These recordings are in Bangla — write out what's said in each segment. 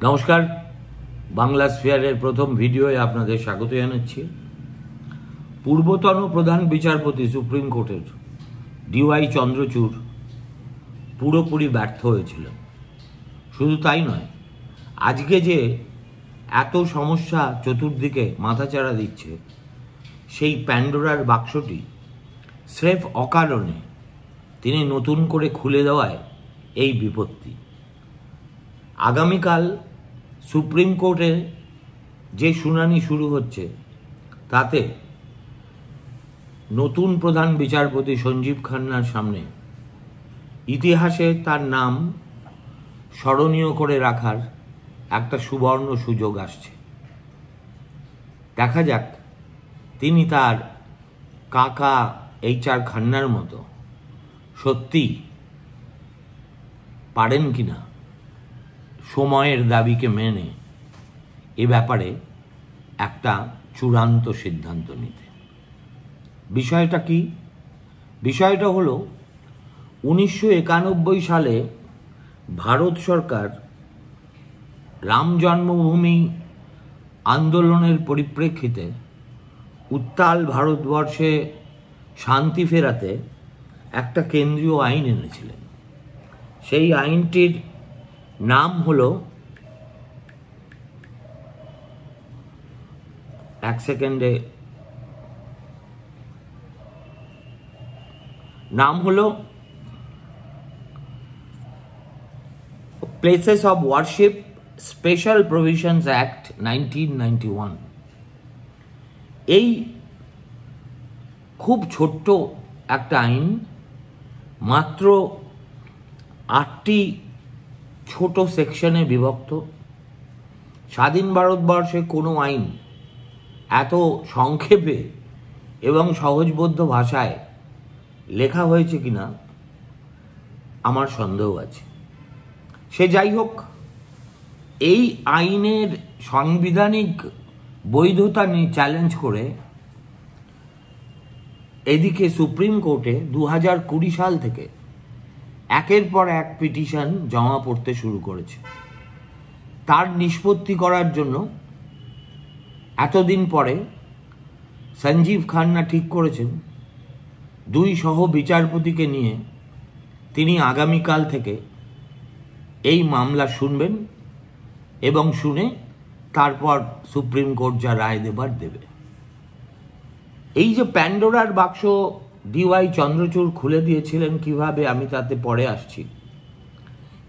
নমস্কার, বাংলা স্ফিয়ারের প্রথম ভিডিওয়ে আপনাদের স্বাগত জানাচ্ছি। পূর্বতন প্রধান বিচারপতি সুপ্রিম কোর্টের ডিওয়াই চন্দ্রচূড় পুরোপুরি ব্যর্থ হয়েছিলেন। শুধু তাই নয়, আজকে যে এত সমস্যা চতুর্দিকে মাথাচাড়া দিচ্ছে, সেই প্যান্ডোরার বাক্সটি স্রেফ অকারণে তিনি নতুন করে খুলে দেওয়ায় এই বিপত্তি। আগামীকাল সুপ্রিম কোর্টে যে শুনানি শুরু হচ্ছে, তাতে নতুন প্রধান বিচারপতি সঞ্জীব খান্নার সামনে ইতিহাসে তার নাম স্মরণীয় করে রাখার একটা সুবর্ণ সুযোগ আসছে। দেখা যাক তিনি তার কাকা HR খান্নার মতো সত্যি পারেন কিনা সময়ের দাবিকে মেনে এ ব্যাপারে একটা চূড়ান্ত সিদ্ধান্ত নিতে। বিষয়টা কি? বিষয়টা হলো 1991 সালে ভারত সরকার রাম জন্মভূমি আন্দোলনের পরিপ্রেক্ষিতে উত্তাল ভারতবর্ষে শান্তি ফেরাতে একটা কেন্দ্রীয় আইন এনেছিলেন। সেই আইনটির নাম হলো places of warship special provisions act 1991। এই খুব ছোট্ট একটা আইন, মাত্র 8টি ছোট সেকশনে বিভক্ত। স্বাধীন ভারতবর্ষে কোনো আইন এত সংক্ষেপে এবং সহজবোধ্য ভাষায় লেখা হয়েছে কিনা আমার সন্দেহ আছে। সে যাই হোক, এই আইনের সাংবিধানিক বৈধতা নিয়ে চ্যালেঞ্জ করে এদিকে সুপ্রিম কোর্টে 2020 সাল থেকে একের পর এক পিটিশন জমা পড়তে শুরু করেছে। তার নিষ্পত্তি করার জন্য এতদিন পরে সঞ্জীব খান্না ঠিক করেছেন 2 সহ বিচারপতিকে নিয়ে তিনি আগামীকাল থেকে এই মামলা শুনবেন এবং শুনে তারপর সুপ্রিম কোর্ট যা রায় দেবার দেবে। এই যে প্যান্ডোরার বাক্স ডিওয়াই চন্দ্রচূড় খুলে দিয়েছিলেন কিভাবে, আমি তাতে পরে আসছি।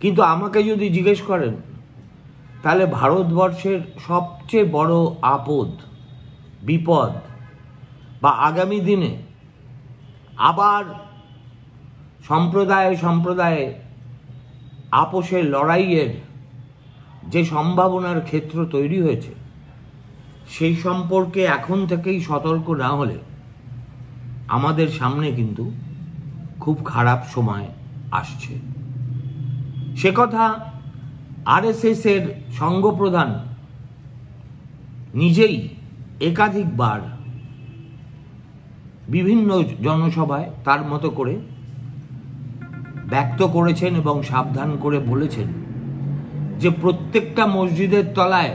কিন্তু আমাকে যদি জিজ্ঞেস করেন, তাহলে ভারতবর্ষের সবচেয়ে বড় আপদ বিপদ বা আগামী দিনে আবার সম্প্রদায়ে আপোষের লড়াইয়ের যে সম্ভাবনার ক্ষেত্র তৈরি হয়েছে, সেই সম্পর্কে এখন থেকেই সতর্ক না হলে আমাদের সামনে কিন্তু খুব খারাপ সময় আসছে। সে কথা RSS এর সঙ্গপ্রধান নিজেই একাধিকবার বিভিন্ন জনসভায় তার মতো করে ব্যক্ত করেছেন এবং সাবধান করে বলেছেন যে প্রত্যেকটা মসজিদের তলায়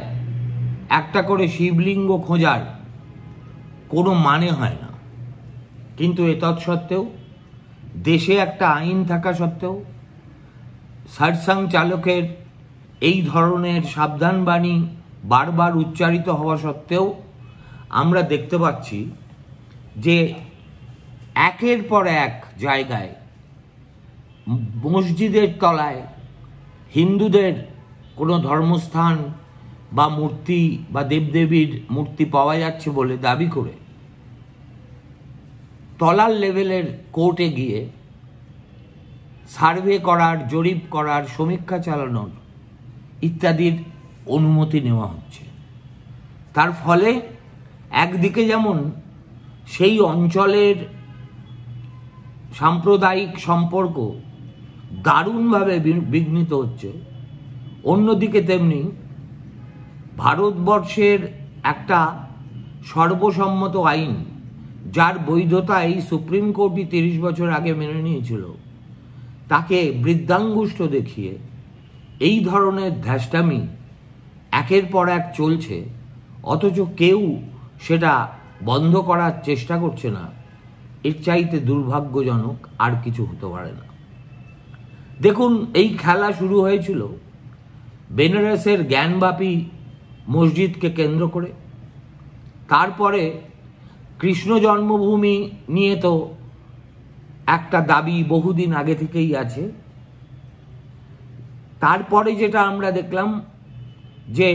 একটা করে শিবলিঙ্গ খোঁজার কোনো মানে হয় না। কিন্তু এতৎসত্ত্বেও দেশে একটা আইন থাকা সত্ত্বেও, সারসাং চালকের এই ধরনের সাবধানবাণী বারবার উচ্চারিত হওয়া সত্ত্বেও আমরা দেখতে পাচ্ছি যে একের পর এক জায়গায় মসজিদের তলায় হিন্দুদের কোনো ধর্মস্থান বা মূর্তি বা দেবদেবীর মূর্তি পাওয়া যাচ্ছে বলে দাবি করে তলার লেভেলের কোর্টে গিয়ে সার্ভে করার, জরিপ করার, সমীক্ষা চালানোর ইত্যাদির অনুমতি নেওয়া হচ্ছে। তার ফলে একদিকে যেমন সেই অঞ্চলের সাম্প্রদায়িক সম্পর্ক দারুণভাবে বিঘ্নিত হচ্ছে, অন্যদিকে তেমনি ভারতবর্ষের একটা সর্বসম্মত আইন, যার বৈধতা এই সুপ্রিম কোর্টই 30 বছর আগে মেনে নিয়েছিল, তাকে বৃদ্ধাঙ্গুষ্ঠ দেখিয়ে এই ধরনের ধ্যাষ্টামি একের পর এক চলছে, অথচ কেউ সেটা বন্ধ করার চেষ্টা করছে না, এর চাইতে দুর্ভাগ্যজনক আর কিছু হতে পারে না। দেখুন, এই খেলা শুরু হয়েছিল বেনারসের জ্ঞানবাপী মসজিদকে কেন্দ্র করে। তারপরে কৃষ্ণ জন্মভূমি নিয়ে তো একটা দাবি বহুদিন আগে থেকেই আছে। তারপরে যেটা আমরা দেখলাম যে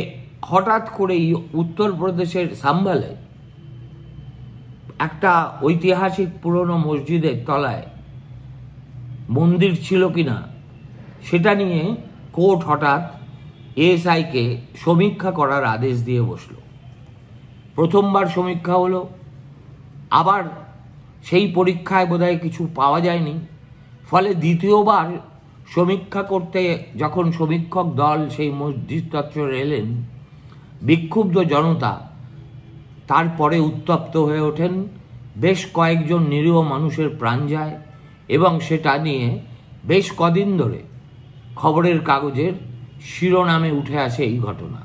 হঠাৎ করেই উত্তরপ্রদেশের সাম্ভালে একটা ঐতিহাসিক পুরনো মসজিদের তলায় মন্দির ছিল কিনা সেটা নিয়ে কোর্ট হঠাৎ এএসআইকে সমীক্ষা করার আদেশ দিয়ে বসল। প্রথমবার সমীক্ষা হলো, আবার সেই পরীক্ষায় বোধহয় কিছু পাওয়া যায়নি, ফলে দ্বিতীয়বার সমীক্ষা করতে যখন সমীক্ষক দল সেই মসজিদ চত্বরে এলেন, বিক্ষুব্ধ জনতা তারপরে উত্তপ্ত হয়ে ওঠেন, বেশ কয়েকজন নিরীহ মানুষের প্রাণ যায় এবং সেটা নিয়ে বেশ কদিন ধরে খবরের কাগজের শিরোনামে উঠে আসে এই ঘটনা।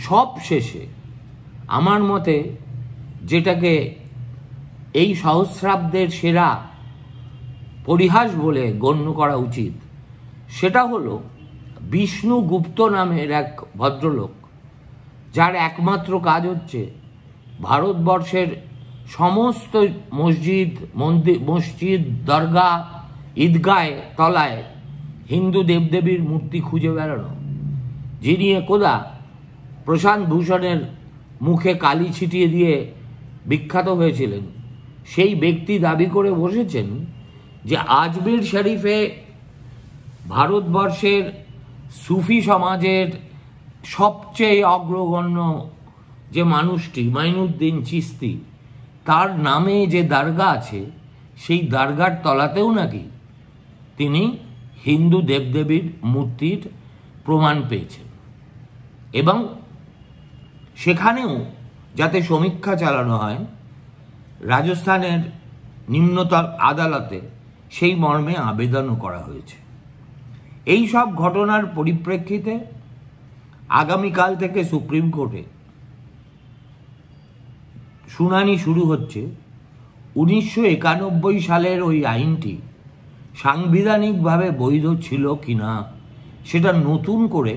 সব শেষে আমার মতে যেটাকে এই সহস্রাব্দের সেরা পরিহাস বলে গণ্য করা উচিত, সেটা হলো বিষ্ণু গুপ্ত নামের এক ভদ্রলোক, যার একমাত্র কাজ হচ্ছে ভারতবর্ষের সমস্ত মসজিদ, দরগা, ঈদগায় তলায় হিন্দু দেবদেবীর মূর্তি খুঁজে বেড়ানো। যিনি একদা প্রশান্ত ভূষণের মুখে কালি ছিটিয়ে দিয়ে বিখ্যাত হয়েছিলেন, সেই ব্যক্তি দাবি করে বসেছেন যে আজমির শরীফে ভারতবর্ষের সুফি সমাজের সবচেয়ে অগ্রগণ্য যে মানুষটি মাইনুদ্দিন চিশতি, তার নামে যে দরগা আছে সেই দরগার তলাতেও নাকি তিনি হিন্দু দেবদেবীর মূর্তির প্রমাণ পেয়েছেন। এবং সেখানেও যাতে সমীক্ষা চালানো হয়, রাজস্থানের নিম্নতর আদালতে সেই মর্মে আবেদনও করা হয়েছে। এই সব ঘটনার পরিপ্রেক্ষিতে আগামীকাল থেকে সুপ্রিম কোর্টে শুনানি শুরু হচ্ছে 1991 সালের ওই আইনটি সাংবিধানিকভাবে বৈধ ছিল কিনা সেটা নতুন করে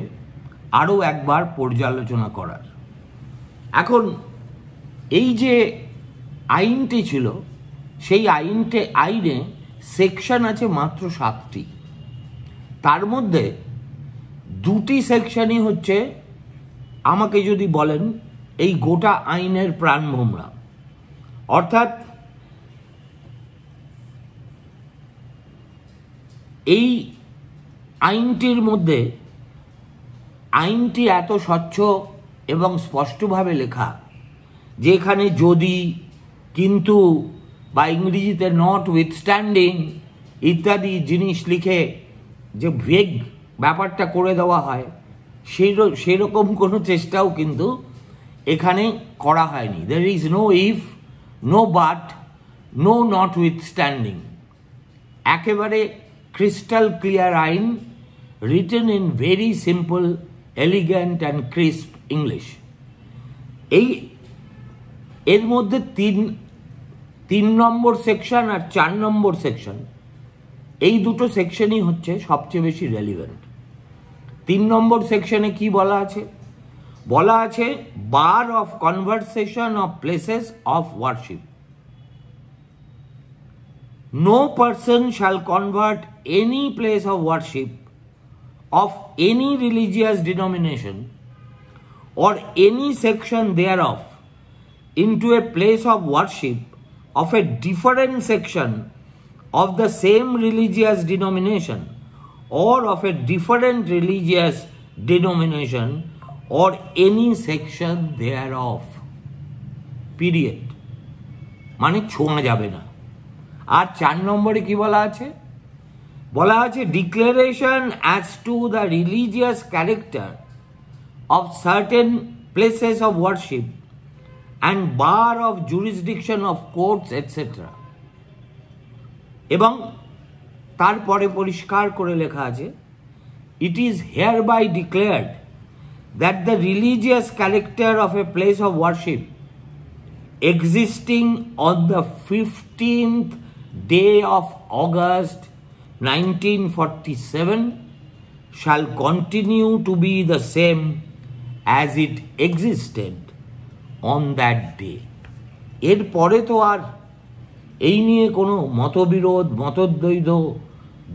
আরও একবার পর্যালোচনা করার। এখন এই যে আইনটি ছিল, সেই আইনে সেকশন আছে মাত্র 7টি। তার মধ্যে 2টি সেকশনই হচ্ছে, আমাকে যদি বলেন, এই গোটা আইনের প্রাণভোমরা। অর্থাৎ এই আইনটির মধ্যে আইনটি এত স্বচ্ছ এবং স্পষ্টভাবে লেখা যে এখানে যদি, কিন্তু বা ইংরেজিতে নট উইথস্ট্যান্ডিং ইত্যাদি জিনিস লিখে যে ভেগ ব্যাপারটা করে দেওয়া হয়, সেরকম কোনো চেষ্টাও কিন্তু এখানে করা হয়নি। there is no if, no but, no not withstanding। একেবারে ক্রিস্টাল ক্লিয়ার আইন, written in very simple, elegant and crisp English. এর মধ্যে তিন নম্বর সেকশন আর 4 নম্বর সেকশন, এই দুটো সেকশনই হচ্ছে সবচেয়ে বেশি রেলিভেন্ট। 3 নম্বর সেকশনে কি বলা আছে? বলা আছে bar of conversation of places of worship. No person shall convert any place of worship of any religious denomination or any section thereof into a place of worship of a different section of the same religious denomination or of a different religious denomination or any section thereof, period। মানে ছোঁয়া যাবে না। আর 4 নম্বরে কি বলা আছে? বলা আছে declaration as to the religious character of certain places of worship and bar of jurisdiction of courts etcetera. এবং তারপরে পরিষ্কার করে লেখা আছে, it is hereby declared that the religious character of a place of worship existing on the 15th day of August 1947 shall continue to be the same as it existed on that day. এর পরে তো আর এই নিয়ে কোনো মতবিরোধ, মতদ্বৈধ,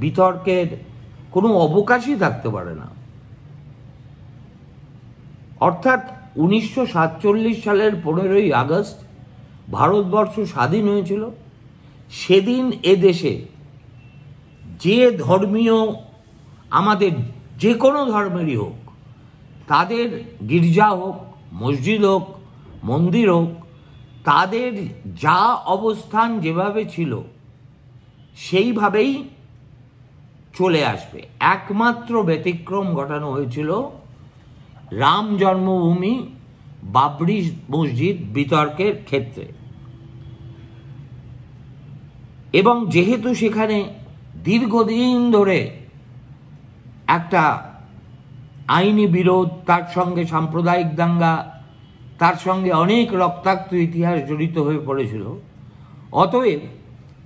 বিতর্কের কোনো অবকাশই থাকতে পারে না। অর্থাৎ 1947 সালের 15ই আগস্ট ভারতবর্ষ স্বাধীন হয়েছিল। সেদিন এদেশে যে ধর্মীয়, আমাদের যে কোনো ধর্মেরই হোক, তাদের গির্জা হোক, মসজিদ হোক, মন্দির হোক, তাদের যা অবস্থান যেভাবে ছিল সেইভাবেই চলে আসবে। একমাত্র ব্যতিক্রম ঘটানো হয়েছিল রাম জন্মভূমি বাবরি মসজিদ বিতর্কের ক্ষেত্রে। এবং যেহেতু সেখানে দীর্ঘদিন ধরে একটা আইনি বিরোধ, তার সঙ্গে সাম্প্রদায়িক দাঙ্গা, তার সঙ্গে অনেক রক্তাক্ত ইতিহাস জড়িত হয়ে পড়েছিল, অতএব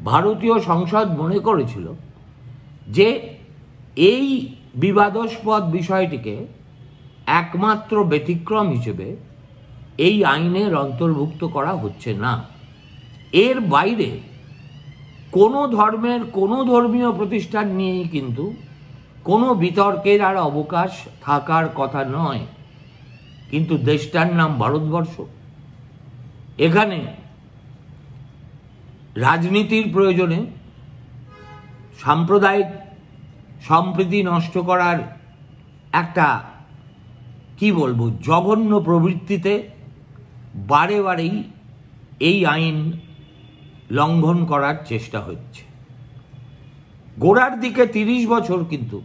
ভারতীয় সংসদ মনে করেছিল যে এই বিবাদাস্পদ বিষয়টিকে একমাত্র ব্যতিক্রম হিসেবে এই আইনের অন্তর্ভুক্ত করা হচ্ছে না। এর বাইরে কোনো ধর্মের কোনো ধর্মীয় প্রতিষ্ঠান নিয়েই কিন্তু কোনো বিতর্কের আর অবকাশ থাকার কথা নয়। কিন্তু দেশটার নাম ভারতবর্ষ। এখানে রাজনীতির প্রয়োজনে সাম্প্রদায়িক সম্প্রীতি নষ্ট করার একটা কি বলবো জঘন্য প্রবৃত্তিতে বারে বারেই এই আইন লঙ্ঘন করার চেষ্টা হচ্ছে। গোড়ার দিকে 30 বছর কিন্তু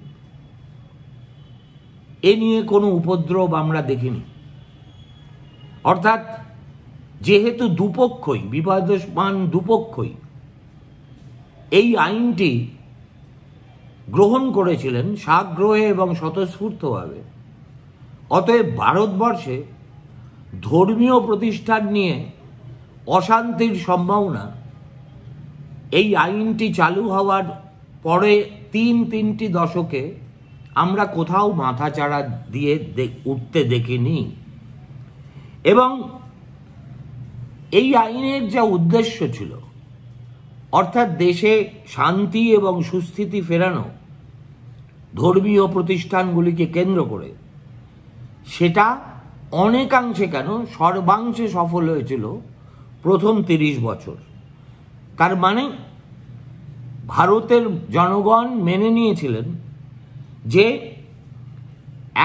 এ নিয়ে কোনো উপদ্রব আমরা দেখিনি। অর্থাৎ যেহেতু দুপক্ষই বিবাদমান, দুপক্ষই এই আইনটি গ্রহণ করেছিলেন সাগ্রহে এবং স্বতঃস্ফূর্তভাবে, অতএব ভারতবর্ষে ধর্মীয় প্রতিষ্ঠান নিয়ে অশান্তির সম্ভাবনা এই আইনটি চালু হওয়ার পরে তিনটি দশকে আমরা কোথাও মাথাচাড়া দিয়ে উঠতে দেখিনি। এবং এই আইনের যা উদ্দেশ্য ছিল, অর্থাৎ দেশে শান্তি এবং সুস্থিতি ফেরানো ধর্মীয় প্রতিষ্ঠানগুলিকে কেন্দ্র করে, সেটা অনেকাংশে কেন সর্বাংশে সফল হয়েছিল প্রথম 30 বছর। তার মানে ভারতের জনগণ মেনে নিয়েছিলেন যে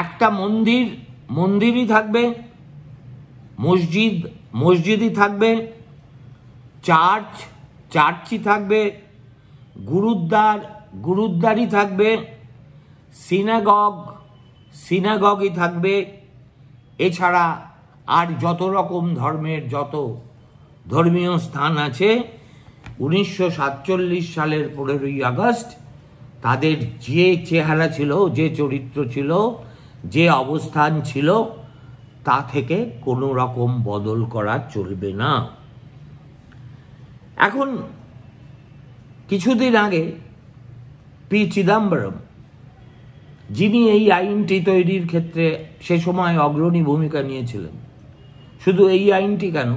একটা মন্দির মন্দিরই থাকবে, মসজিদ মসজিদই থাকবে, চার্চ চার্চই থাকবে, গুরুদ্বার গুরুদ্বারই থাকবে, সিনাগগ সিনাগগই থাকবে। এছাড়া আর যত রকম ধর্মের যত ধর্মীয় স্থান আছে 1947 সালের 15ই আগস্ট তাদের যে চেহারা ছিল, যে চরিত্র ছিল, যে অবস্থান ছিল, তা থেকে কোনো রকম বদল করা চলবে না। এখন কিছুদিন আগে পি চিদম্বরম, যিনি এই আইনটি তৈরির ক্ষেত্রে সে সময় অগ্রণী ভূমিকা নিয়েছিলেন, শুধু এই আইনটি কেন,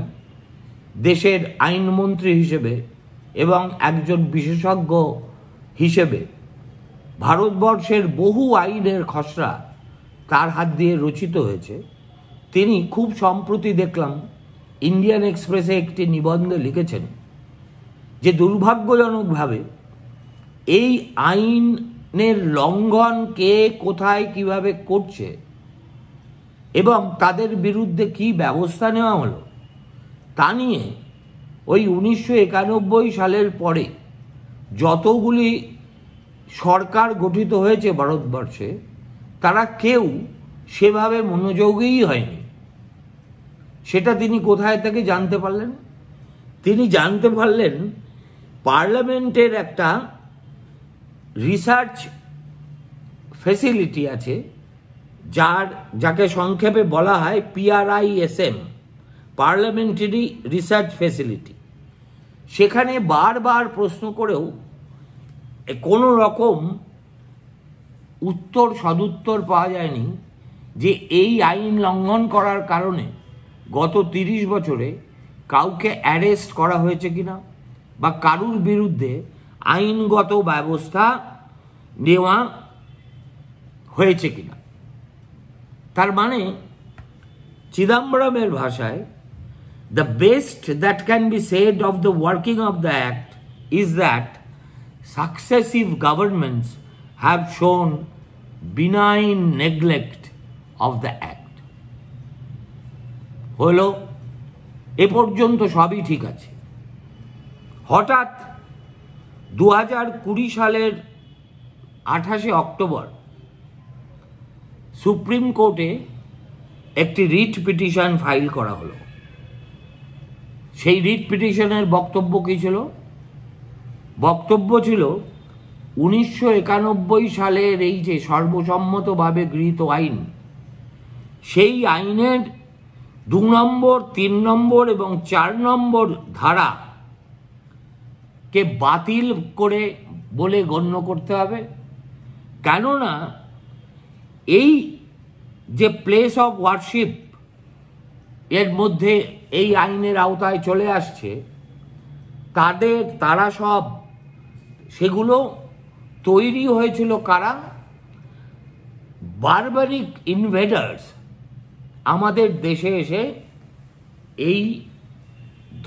দেশের আইনমন্ত্রী হিসেবে এবং একজন বিশেষজ্ঞ হিসেবে ভারতবর্ষের বহু আইনের খসড়া তার হাত দিয়ে রচিত হয়েছে। তিনি খুব সম্প্রতি দেখলাম ইন্ডিয়ান এক্সপ্রেসে একটি নিবন্ধে লিখেছেন যে দুর্ভাগ্যজনকভাবে এই আইনের লঙ্ঘন কে কোথায় কিভাবে করছে এবং তাদের বিরুদ্ধে কি ব্যবস্থা নেওয়া হলো তা নিয়ে ওই 1991 সালের পরে যতগুলি সরকার গঠিত হয়েছে ভারতবর্ষে, তারা কেউ সেভাবে মনোযোগী হয়নি। সেটা তিনি কোথায় থেকে জানতে পারলেন? তিনি জানতে পারলেন পার্লামেন্টের একটা রিসার্চ ফ্যাসিলিটি আছে, যাকে সংক্ষেপে বলা হয় PRISM, পার্লামেন্টারি রিসার্চ ফ্যাসিলিটি, সেখানে বারবার প্রশ্ন করেও কোনো রকম সদুত্তর পাওয়া যায়নি যে এই আইন লঙ্ঘন করার কারণে গত 30 বছরে কাউকে অ্যারেস্ট করা হয়েছে কিনা বা কারুর বিরুদ্ধে আইনগত ব্যবস্থা নেওয়া হয়েছে কিনা। তার মানে চিদম্বরমের ভাষায়, the best that can be said of the working of the act is that successive governments have shown benign neglect of the act. হলো এ পর্যন্ত সবই ঠিক আছে। হঠাৎ 2020 সালের 28শে অক্টোবর সুপ্রিম কোর্টে একটি রিট পিটিশন ফাইল করা হলো। সেই রিট পিটিশনের বক্তব্য কী ছিল? বক্তব্য ছিল 1991 সালের এই যে সর্বসম্মতভাবে গৃহীত আইন, সেই আইনের 2 নম্বর, 3 নম্বর এবং 4 নম্বর ধারাকে বাতিল করে বলে গণ্য করতে হবে। কেননা এই যে প্লেস অফ ওয়ারশিপ এর মধ্যে এই আইনের আওতায় চলে আসছে, তারা সব সেগুলো তৈরি হয়েছিল কারা? বারবারিক ইনভেডার্স আমাদের দেশে এসে এই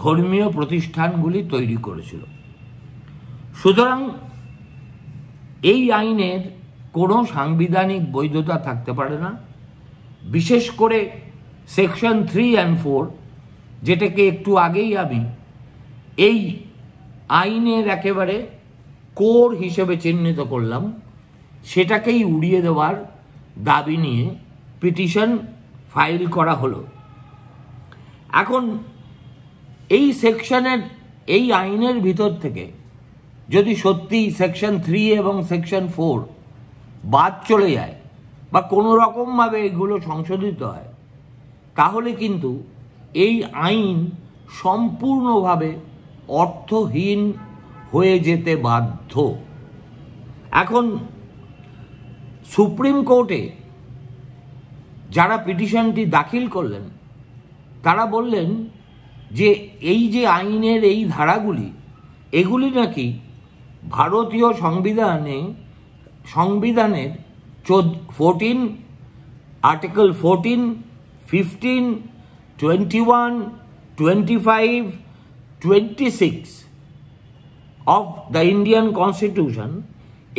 ধর্মীয় প্রতিষ্ঠানগুলি তৈরি করেছিল। সুতরাং এই আইনের কোনো সাংবিধানিক বৈধতা থাকতে পারে না। বিশেষ করে সেকশন 3 and 4, যেটাকে একটু আগেই আমি এই আইনের একেবারে কোর হিসেবে চিহ্নিত করলাম, সেটাকেই উড়িয়ে দেওয়ার দাবি নিয়ে পিটিশন ফাইল করা হলো। এখন এই সেকশনের, এই আইনের ভিতর থেকে যদি সত্যি সেকশন 3 এবং সেকশন 4 বাদ চলে যায় বা কোনো রকমভাবে এগুলো সংশোধিত হয়, তাহলে কিন্তু এই আইন সম্পূর্ণভাবে অর্থহীন হয়ে যেতে বাধ্য। এখন সুপ্রিম কোর্টে যারা পিটিশনটি দাখিল করলেন, তারা বললেন যে এই যে আইনের এই ধারাগুলি, এগুলি নাকি ভারতীয় সংবিধানের 14, article 14, 15, 21, 25, 26 of the Indian constitution,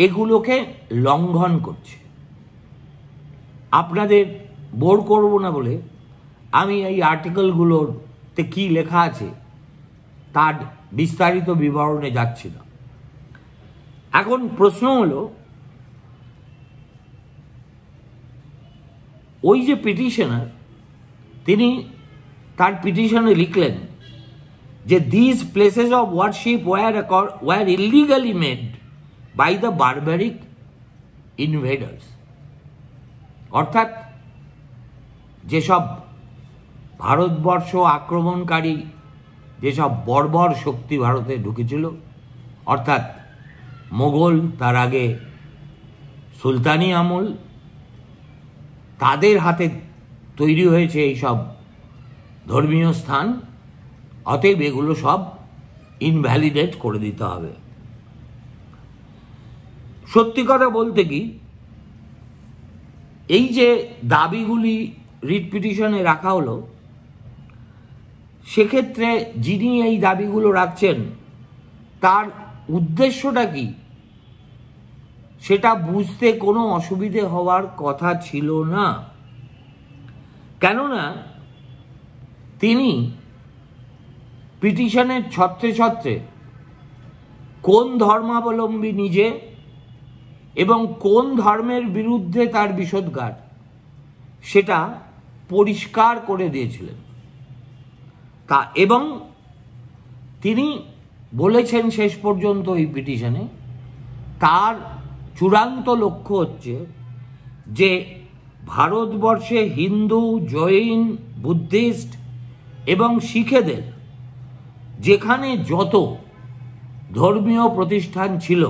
এগুলোকে লঙ্ঘন করছে। আপনাদের বোর করব না বলে আমি এই আর্টিকেলগুলোতে কি লেখা আছে তার বিস্তারিত বিবরণে যাচ্ছি না। এখন প্রশ্ন হলো, ওই যে পিটিশনার, তিনি তার পিটিশনে লিখলেন যে this places of worship were illegally made by the barbaric invaders. অর্থাৎ যেসব ভারতবর্ষ আক্রমণকারী যেসব বর্বর শক্তি ভারতে ঢুকেছিল, অর্থাৎ মোগল, তার আগে সুলতানি আমল, তাদের হাতে তৈরি হয়েছে এই সব ধর্মীয় স্থান। অতএব এগুলো সব ইনভ্যালিডেট করে দিতে হবে। সত্যি কথা বলতে কি, এই যে দাবিগুলি রিট পিটিশনে রাখা হলো, সেক্ষেত্রে যিনি এই দাবিগুলো রাখছেন তার উদ্দেশ্যটা কি সেটা বুঝতে কোনো অসুবিধে হওয়ার কথা ছিল না। কেননা তিনি পিটিশনের ছত্রে ছত্রে কোন ধর্মাবলম্বী নিজে এবং কোন ধর্মের বিরুদ্ধে তার বিষোদ্গার সেটা পরিষ্কার করে দিয়েছিলেন। এবং তিনি বলেছেন শেষ পর্যন্ত এই পিটিশনে, তার চূড়ান্ত লক্ষ্য হচ্ছে যে ভারতবর্ষে হিন্দু, জৈন, বুদ্ধিস্ট এবং শিখেদের যেখানে যত ধর্মীয় প্রতিষ্ঠান ছিল,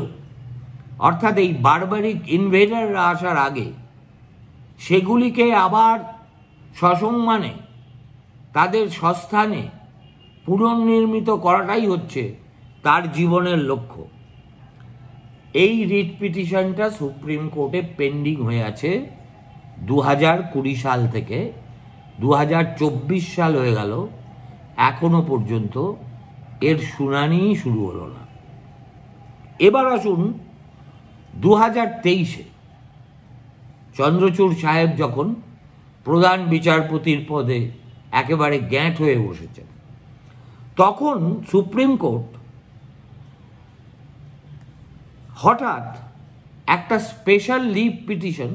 অর্থাৎ এই বারবারিক ইনভেডাররা আসার আগে, সেগুলিকে আবার সসম্মানে তাদের স্বস্থানে পুনর্নির্মিত করাটাই হচ্ছে তার জীবনের লক্ষ্য। এই রিট পিটিশনটা সুপ্রিম কোর্টে পেন্ডিং হয়ে আছে 2020 সাল থেকে। 2024 সাল হয়ে গেল, এখনো পর্যন্ত এর শুনানি শুরু হলো না। এবার আসুন 2023-এ চন্দ্রচূড় সাহেব যখন প্রধান বিচারপতির পদে একেবারে গ্যাঁট হয়ে বসেছেন, তখন সুপ্রিম কোর্ট হঠাৎ একটা স্পেশাল লিভ পিটিশন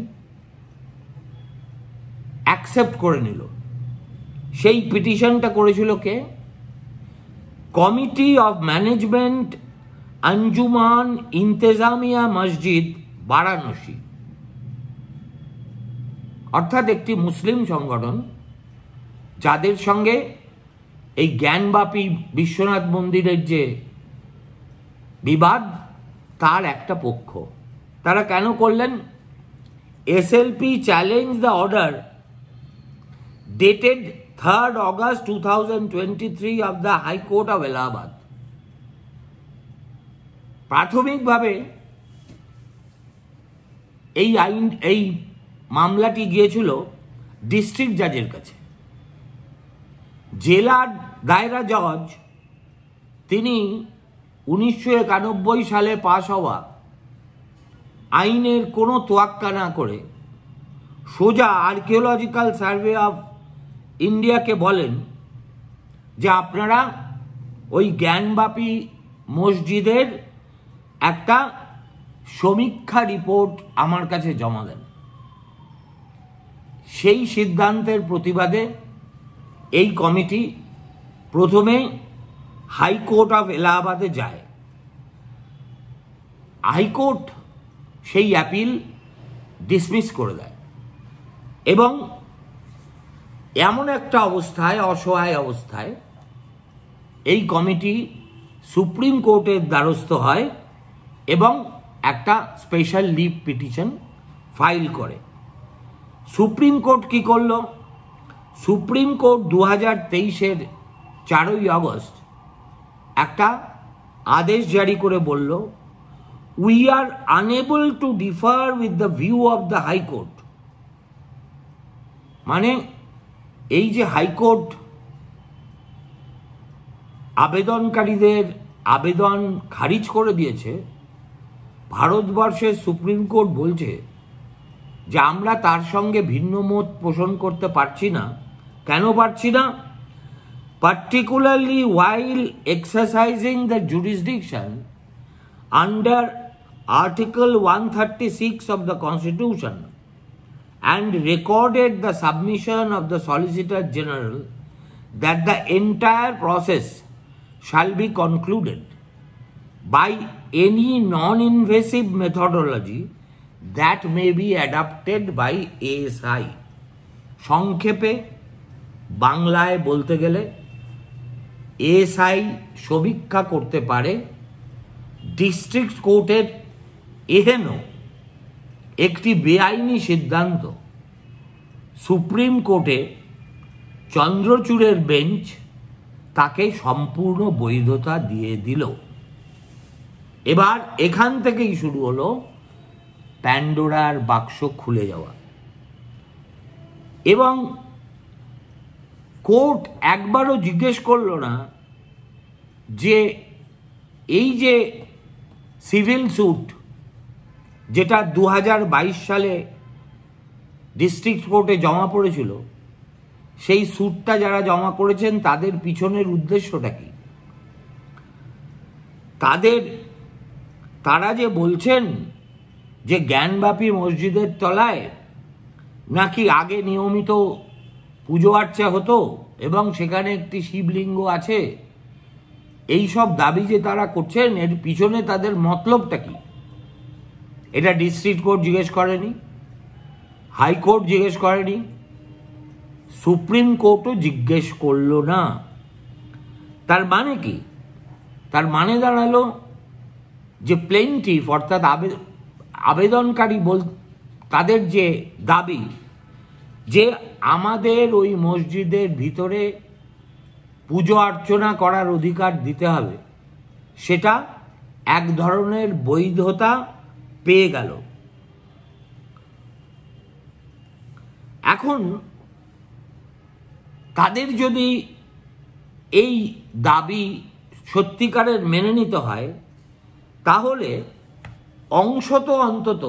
অ্যাকসেপ্ট করে নিল। সেই পিটিশনটা করেছিল কে? কমিটি অফ ম্যানেজমেন্ট আঞ্জুমান ইন্তেজামিয়া মসজিদ বারাণসী, অর্থাৎ একটি মুসলিম সংগঠন যাদের সঙ্গে এই জ্ঞানবাপী বিশ্বনাথ মন্দিরের যে বিবাদ, তার একটা পক্ষ। তারা কেন করলেন? SLP challenge the order dated 3rd August 2023 of the High Court of Allahabad। প্রাথমিকভাবে এই মামলাটি গিয়েছিল ডিস্ট্রিক্ট জাজের কাছে। জেলার দায়রা জজ তিনি 1991 সালে পাশ হওয়া আইনের কোনো তোয়াক্কা না করে সোজা আর্কিওলজিক্যাল সার্ভে অফ ইন্ডিয়াকে বলেন যে আপনারা ওই জ্ঞানবাপী মসজিদের একটা সমীক্ষা রিপোর্ট আমার কাছে জমা দেন। সেই সিদ্ধান্তের প্রতিবাদে এই কমিটি প্রথমে হাইকোর্ট অফ এলাহাবাদে যায়। হাইকোর্ট সেই অ্যাপিল ডিসমিস করে দেয় এবং এমন একটা অবস্থায়, অসহায় অবস্থায়, এই কমিটি সুপ্রিম কোর্টের দ্বারস্থ হয় এবং একটা স্পেশাল লিভ পিটিশন ফাইল করে। সুপ্রিম কোর্ট কি করল? সুপ্রিম কোর্ট 2023-এর 4ই আগস্ট একটা আদেশ জারি করে বলল, we are unable to differ with the view of the high court. মানে এই যে হাইকোর্ট আবেদনকারীদের আবেদন খারিজ করে দিয়েছে, ভারতবর্ষের সুপ্রিম কোর্ট বলছে যে আমরা তার সঙ্গে ভিন্ন মত পোষণ করতে পারছি না। কেন পারছি না? particularly while exercising the jurisdiction under Article 136 of the Constitution and recorded the submission of the Solicitor General that the entire process shall be concluded by any non-invasive methodology that may be adopted by ASI। সংক্ষেপে বাংলায় বলতে গেলে এএসআই সমীক্ষা করতে পারে ডিস্ট্রিক্ট কোর্টের এহেন একটি বেআইনি সিদ্ধান্ত সুপ্রিম কোর্টে চন্দ্রচূড়ের বেঞ্চ তাকে সম্পূর্ণ বৈধতা দিয়ে দিল। এবার এখান থেকেই শুরু হলো প্যান্ডোরার বাক্স খুলে যাওয়া। এবং কোর্ট একবারও জিজ্ঞেস করল না যে এই যে সিভিল স্যুট যেটা 2022 সালে ডিস্ট্রিক্ট কোর্টে জমা পড়েছিল, সেই স্যুটটা যারা জমা করেছেন তাদের পিছনের উদ্দেশ্যটা কি? তারা যে বলছেন যে জ্ঞানবাপী মসজিদের তলায় নাকি আগে নিয়মিত পুজো আর্চা হতো এবং সেখানে একটি শিবলিঙ্গ আছে, এই সব দাবি যে তারা করছেন, এর পিছনে তাদের মতলবটা কি? এটা ডিস্ট্রিক্ট কোর্ট জিজ্ঞেস করেনি, হাইকোর্ট জিজ্ঞেস করেনি, সুপ্রিম কোর্টও জিজ্ঞেস করল না। তার মানে কি? তার মানে দাঁড়ালো যে প্লেনটিফ অর্থাৎ আবেদনকারী তাদের যে দাবি যে আমাদের ওই মসজিদের ভিতরে পুজো অর্চনা করার অধিকার দিতে হবে, সেটা এক ধরনের বৈধতা পেয়ে গেল। এখন তাদের যদি এই দাবি সত্যিকারের মেনে নিতে হয়, তাহলে অংশত অন্তত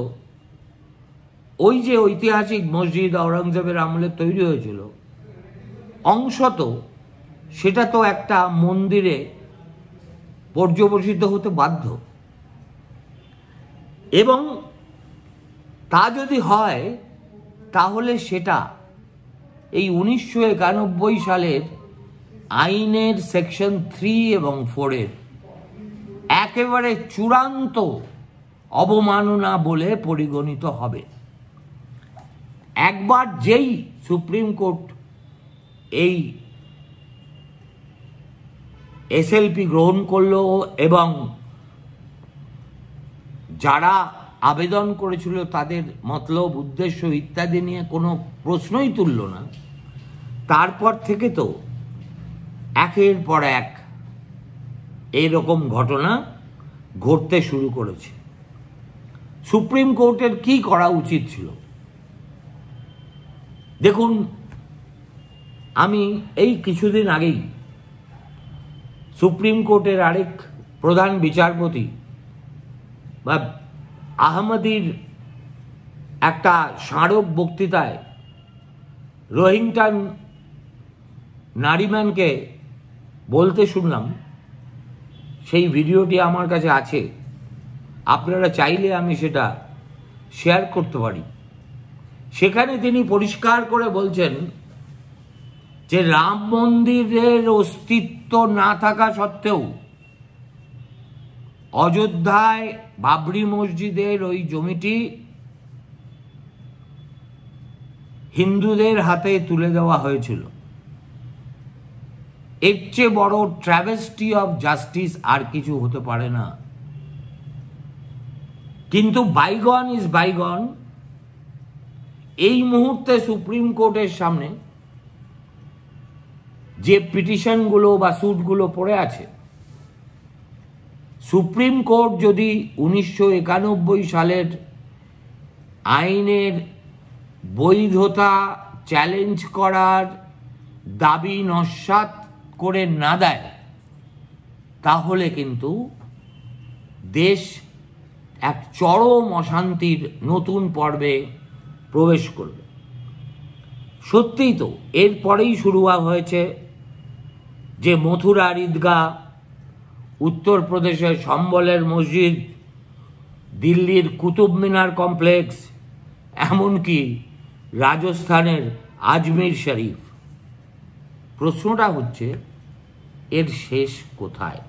ওই যে ঐতিহাসিক মসজিদ আওরঙ্গজেবের আমলে তৈরি হয়েছিল, অংশত সেটা তো একটা মন্দিরে পর্যবসিত হতে বাধ্য। এবং তা যদি হয়, তাহলে সেটা এই 1991 সালের আইনের সেকশন 3 এবং 4 একেবারে চূড়ান্ত অবমাননা বলে পরিগণিত হবে। একবার যেই সুপ্রিম কোর্ট এই এসএলপি গ্রহণ করলো এবং যারা আবেদন করেছিল তাদের মতলব, উদ্দেশ্য ইত্যাদি নিয়ে কোনো প্রশ্নই তুলল না, তারপর থেকে তো একের পর এক এইরকম ঘটনা ঘটতে শুরু করেছে। সুপ্রিম কোর্টের কি করা উচিত ছিল? দেখুন, আমি এই কিছুদিন আগেই সুপ্রিম কোর্টের আরেক প্রধান বিচারপতি বা আহমদির একটা স্মারক বক্তৃতায় রোহিংটন নারিম্যানকে বলতে শুনলাম, সেই ভিডিওটি আমার কাছে আছে, আপনারা চাইলে আমি সেটা শেয়ার করতে পারি। সেখানে তিনি পরিষ্কার করে বলছেন যে রাম মন্দিরের অস্তিত্ব না থাকা সত্ত্বেও অযোধ্যায় বাবরি মসজিদের ওই জমিটি হিন্দুদের হাতে তুলে দেওয়া হয়েছিল। এর চেয়ে বড় ট্র্যাভেস্টি অফ জাস্টিস আর কিছু হতে পারে না। কিন্তু বাইগন ইজ বাইগন। এই মুহূর্তে সুপ্রিম কোর্টের সামনে যে পিটিশনগুলো বা স্যুটগুলো পড়ে আছে, সুপ্রিম কোর্ট যদি 1991 সালের আইনের বৈধতা চ্যালেঞ্জ করার দাবি নস্যাৎ করে না দেয়, তাহলে কিন্তু দেশ এক চরম অশান্তির নতুন পর্বে প্রবেশ করবে। সত্যিই তো এরপরেই শুরু হয়েছে যে মথুরার ঈদগাহ, উত্তরপ্রদেশের সম্বলের মসজিদ, দিল্লির কুতুব মিনার কমপ্লেক্স, এমনকি রাজস্থানের আজমির শরীফ। প্রশ্নটা হচ্ছে, এর শেষ কোথায়?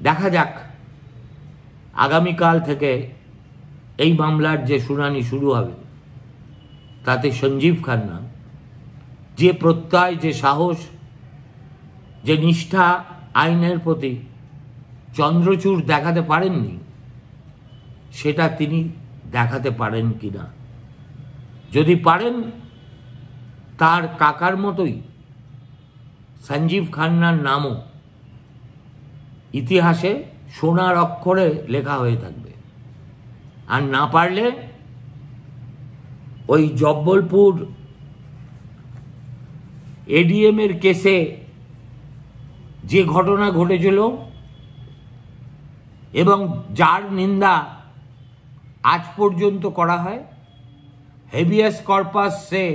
দেখা যাক আগামীকাল থেকে এই মামলার যে শুনানি শুরু হবে, তাতে সঞ্জীব খান্না যে প্রত্যয়, যে সাহস, যে নিষ্ঠা আইনের প্রতি চন্দ্রচূড় দেখাতে পারেননি, সেটা তিনি দেখাতে পারেন কিনা। যদি পারেন, তার কাকার মতোই সঞ্জীব খান্নার নামও ইতিহাসে সোনার অক্ষরে লেখা হয়ে থাকবে। আর না পারলে ওই জব্বলপুর এডিএম এর কেসে যে ঘটনা ঘটেছিল এবং যার নিন্দা আজ পর্যন্ত করা হয়, হেভিয়াস কর্পাসে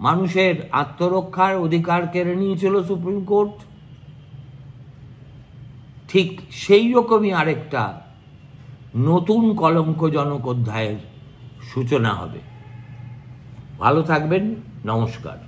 মানুষের আত্মরক্ষার অধিকার কেড়ে নিয়েছিল সুপ্রিম কোর্ট, ঠিক সেই রকমই আরেকটা নতুন কলঙ্কজনক অধ্যায়ের সূচনা হবে। ভালো থাকবেন, নমস্কার।